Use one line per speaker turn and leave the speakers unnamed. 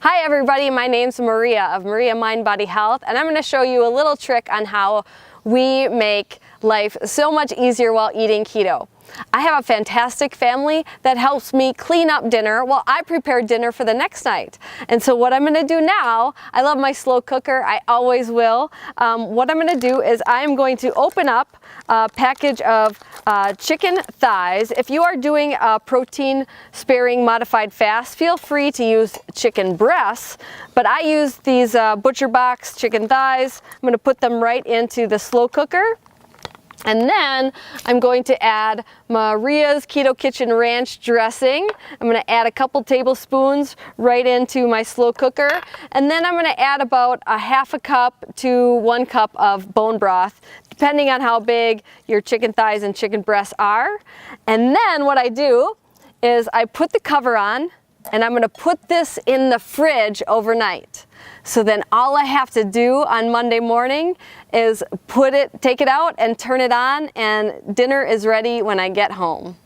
Hi everybody, my name's Maria of Maria Mind Body Health, and I'm going to show you a little trick on how we make life so much easier while eating keto. I have a fantastic family that helps me clean up dinner while I prepare dinner for the next night. And so what I'm going to do now, I love my slow cooker, I always will. What I'm going to do is I'm going to open up a package of chicken thighs. If you are doing a protein sparing modified fast, feel free to use chicken breasts, but I use these butcher box chicken thighs. I'm going to put them right into the slow cooker. And then I'm going to add Maria's Keto Kitchen Ranch dressing. I'm going to add a couple tablespoons right into my slow cooker. And then I'm going to add about a half a cup to 1 cup of bone broth, depending on how big your chicken thighs and chicken breasts are. And then what I do is I put the cover on, and I'm going to put this in the fridge overnight. So then all I have to do on Monday morning is take it out and turn it on, and dinner is ready when I get home.